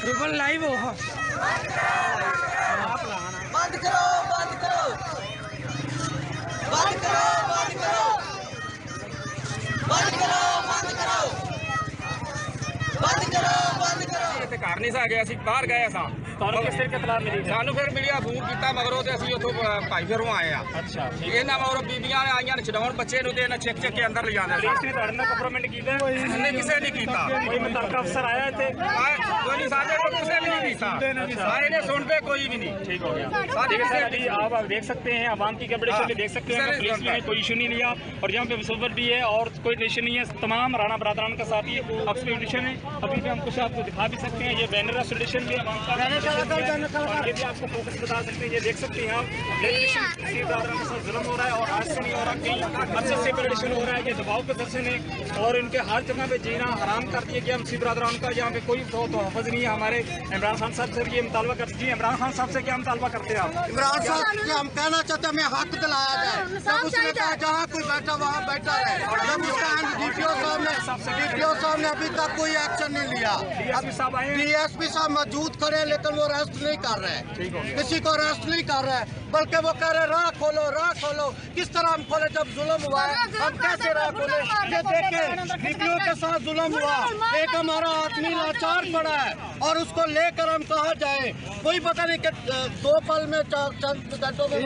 Rouble live हो बंद करो बंद करो बंद करो बंद करो बंद करो बंद करो बंद करो बंद करो ਇੱਥੇ ਘਰ ਨਹੀਂ ਸਾ ਗਿਆ ਅਸੀਂ ਬਾਹਰ ਗਏ ਸਾਂ ਤੁਹਾਨੂੰ ਕਿਸ ਤਰ੍ਹਾਂ ਇਤਲਾਹ ਮਿਲੀ? ਸਾਨੂੰ ਫਿਰ ਮਿਲਿਆ ਫੋਨ ਕੀਤਾ ਮਗਰੋਂ ਤੇ ਅਸੀਂ ਉੱਥੋਂ ਭਾਈ ਫਿਰੋਂ ਆਏ ਆ। ਅੱਛਾ ਠੀਕ ਇਹਨਾਂ ਮਗਰੋਂ ਬੀਬੀਆਂ ਆਈਆਂ ਨੇ ਛਡਾਉਣ ਬੱਚੇ ਨੂੰ ਤੇ ਇਹਨਾਂ ਚੱਕ ਚੱਕ ਕੇ ਅੰਦਰ ਲਿਜਾਂਦੇ ਪੁਲਿਸ ਨੇ ਤੁਹਾਡੇ ਨਾਲ ਕੰਪਰੋਮਾਈਜ਼ ਕੀਤਾ? ਇਹਨੇ ਕਿਸੇ ਨੇ ਕੀਤਾ ਕੋਈ ਮੁਤਲਕਾ ਅਫਸਰ ਆਇਆ ਇੱਥੇ? ਕੋਈ ਨਹੀਂ ਸਾਡੇ ਕੋਲ ਕਿਸੇ ने नहीं ਕੀਤਾ सारे ने सुनते कोई भी नहीं। ठीक हो गया। अभी आप देख सकते हैं आवाम की कंपटीशन में देख सकते हैं पुलिस ने कोई इशू नहीं लिया और यहाँ पे मुसव्वर भी है और कोई टेंशन नहीं है। तमाम राणा बरादरान का साथी एक्सपेडिशन है। अभी भी हम कुछ आपको दिखा भी सकते हैं। ये बैनर एक्सपेडिशन भी आवाम का और ये भी आपको फोकस बता सकते हैं। ये देख सकते हैं आप बरादरान के साथ जुल्म हो रहा है और आज से नहीं हो रहा, कई अरसे से एक्सपेडिशन हो रहा है। ये दबाव प्रदर्शन है और इनके हर जगह पे जीना हराम कर दिया गया मसीह बरादरान का। यहाँ पे कोई तहफ़्फ़ुज़ नहीं है। हमारे इमरान खान साहब से ये मुतालबा करते जी। इमरान खान साहब से क्या मुतालबा करते हैं आप? इमरान साहब से हम कहना चाहते हैं हमें हक दिलाया जाए। जब उसने कहा जहाँ कोई बैठा वहाँ बैठा है। जब उसका DPO साहब ने अभी तक कोई एक्शन नहीं लिया। DSP साहब मौजूद खड़े लेकिन वो अरेस्ट नहीं कर रहे, किसी को अरेस्ट नहीं कर रहे, बल्कि वो कह रहे राह खोलो राह खोलो। किस तरह हम खोले जब जुल्म हुआ है? हम कैसे राह खोले? ये देखे DPO के साथ जुल्म हुआ, एक हमारा आदमी लाचार पड़ा है और उसको लेकर हम कहा जाए कोई पता नहीं कि 2 पल में चंद घंटों में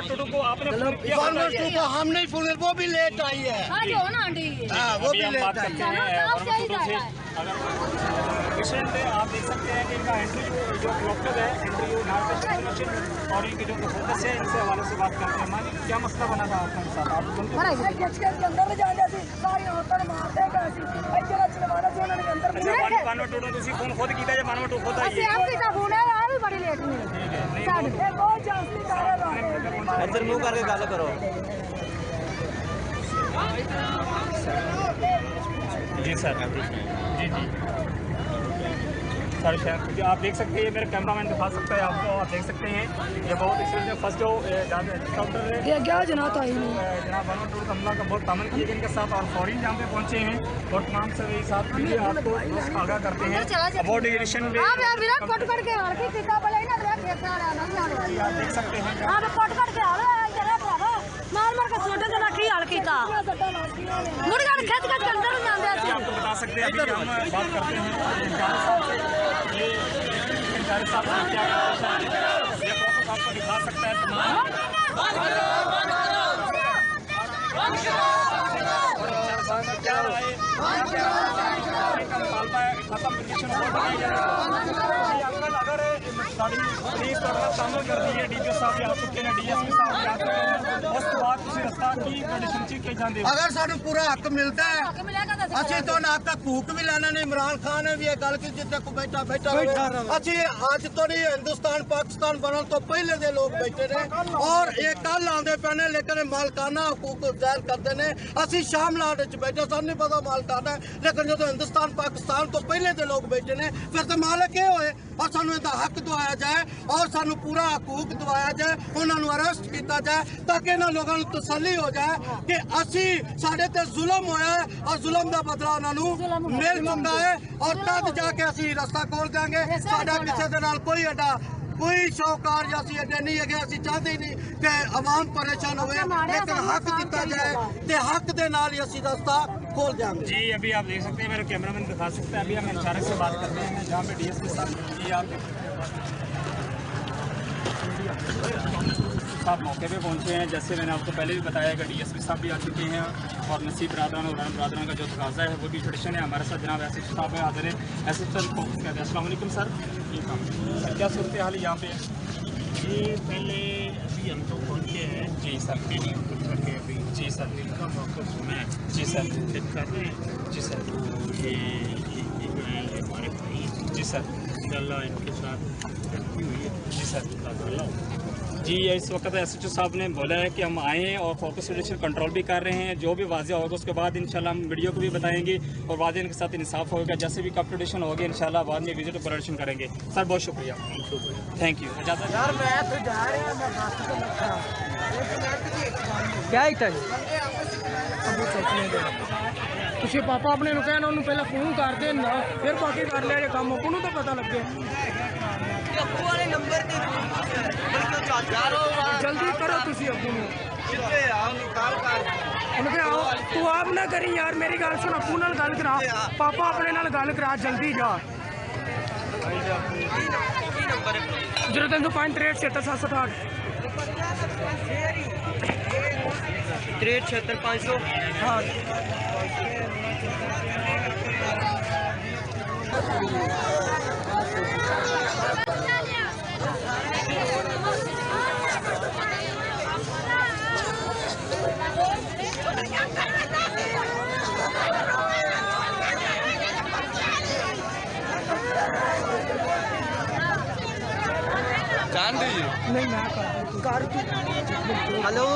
टूटू को आपने को हम नहीं फोन, वो भी लेट आई है। वो भी लेट आई है। मिशन पे आप देख सकते हैं कि इनका एंट्री जो डॉक्टर है एंट्री मशीन और इनके जो सदस्य है इनसे हवाले से बात करते हैं। मान क्या मसला बना था आपका साथ? आप टूटू तुम फोन खुद किया या मानव टू खुद आई इधर मुंह करके गल करो। जी सर जी जी सर शायद आप देख सकते हैं मेरा कैमरामैन दिखा सकता है आपको। आप देख सकते हैं ये बहुत इसलिए फर्स्ट जो डॉक्टर है जनाब कमला का बहुत तामन किए गए इनके साथ और फौरी यहाँ पे पहुँचे हैं और तमाम से साथ भी आपको आगाह करते हैं अबाउट एडिशन में। आप देख सकते हैं आपको बता सकते हैं अभी हम बात करते हैं ये साहब क्या ये फोकस आपको दिखा सकता है क्या अगर शामिल कर दी है DPO साहब आ चुके हैं DSP साहब आ चुके हैं उस बाद रस्ता की कंडीशन की जाते अगर सानू पूरा हक मिलता है असि तो ना हक भूख भी लेना नहीं। इमरान खान ने भी ये गल की जिथे को बैठा असि अज तो नहीं हिंदुस्तान पाकिस्तान बनने तो पहले दे लोग बैठे ने और ये कल आते पे ने लेकिन मालकाना हकूक जाहिर करते हैं। असि शामलाट बैठे सानू नहीं पता मालकाना लेकिन जो हिंदुस्तान पाकिस्तान तो पहले दे लोग बैठे ने फिर तो मालक ये होए और सानू इहदा हक दवाया जाए और सानू पूरा हकूक दवाया जाए उन्होंने अरेस्ट किया जाए ताकि इन्होंने लोगों को तसल्ली हो जाए कि असी साडे ते जुल्म होया है और जुल्म का बदला उन्होंने मिल चुका है और तब जाके असी रास्ता खोल देंगे। साडा किसी दे नाल कोई अड्डा कोई शौकार या असी अड्डे नहीं है। असी चाहते ही नहीं कि आवाम परेशान हो लेकिन हक दिता जाए तो हक दे नाल ही असी रास्ता खोल देंगे। जी अभी आप देख सकते हैं मेरे कैमरामैन दिखा सकते हैं अभी हम इंचार्ज से बात करते हैं जहाँ पे DSP साहब साहब मौके पे पहुंचे हैं। जैसे मैंने आपको पहले भी बताया कि DSP साहब भी आ चुके हैं और नसीब बरादरान और राना बरादरान का जो तकाजा है वो भी ट्रेडिशन है। हमारे साथ जनाब एसएच साहब है हाजिर है। एसएच सर कहते हैं अस्सलाम वालेकुम सर क्या सूरत हाल है यहाँ पे? ये पहले अभी हम तो पहुँचे हैं जी सर करके अभी जी सर इनका मौका सुना है जी सर चेक कर रहे हैं जी सर तो ये हमारे भाई जी सर इंशाल्लाह इनके साथ गलती हुई है जी सर जी इस वक्त एसएचओ साहब ने बोला है कि हम आए और फोकस रिडक्शन कंट्रोल भी कर रहे हैं। जो भी वाज़ेह होगा उसके बाद इंशाल्लाह हम वीडियो को भी बताएंगे और वाज़ेह के साथ इंसाफ होगा। जैसे भी कंपटीशन होगा इंशाल्लाह बाद में विजिट प्रदर्शन करेंगे। सर बहुत शुक्रिया, थैंक यू। क्या ही ਤੁਸੀਂ ਪਾਪਾ ਆਪਣੇ ਨੂੰ ਕਹਿਣਾ ਉਹਨੂੰ ਪਹਿਲਾਂ ਫੋਨ ਕਰ ਦੇ ਨਾ ਫਿਰ ਬਾਕੀ ਕਰ ਲਿਆ ਜੇ ਕੰਮ ਉਹਨੂੰ ਤਾਂ ਪਤਾ ਲੱਗੇ ਅੱਪੂ ਵਾਲੇ ਨੰਬਰ ਤੇ ਜਲਦੀ ਕਰੋ ਤੁਸੀਂ ਅੱਪੂ ਨੂੰ ਕਿੱਥੇ ਆਓ ਨਿਕਾਲ ਕਰ ਉਹਨੂੰ ਕਿ ਆਓ ਤੂੰ ਆਪ ਨਾ ਕਰੀ ਯਾਰ ਮੇਰੀ ਗੱਲ ਸੁਣ ਅੱਪੂ ਨਾਲ ਗੱਲ ਕਰਾ ਪਾਪਾ ਆਪਣੇ ਨਾਲ ਗੱਲ ਕਰਾ ਜਲਦੀ ਜਾ 0305676768 63500 हाँ जान दीजिए नहीं मैं कर हेलो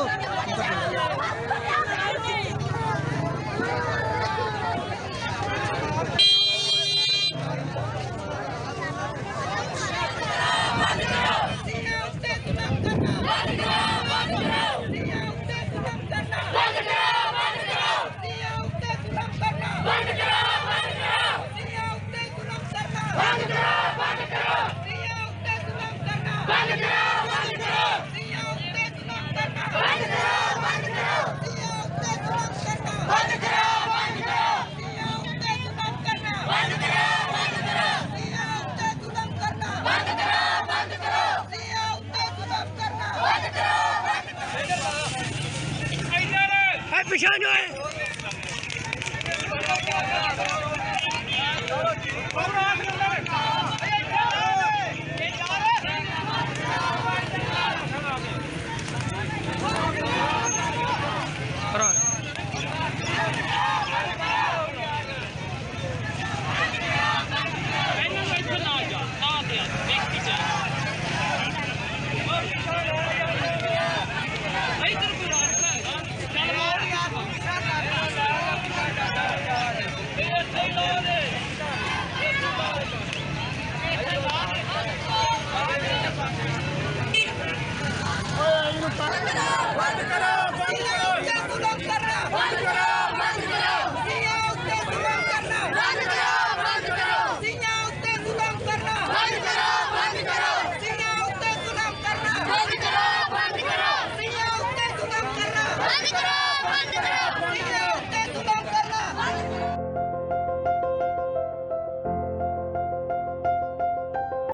पिछा जो है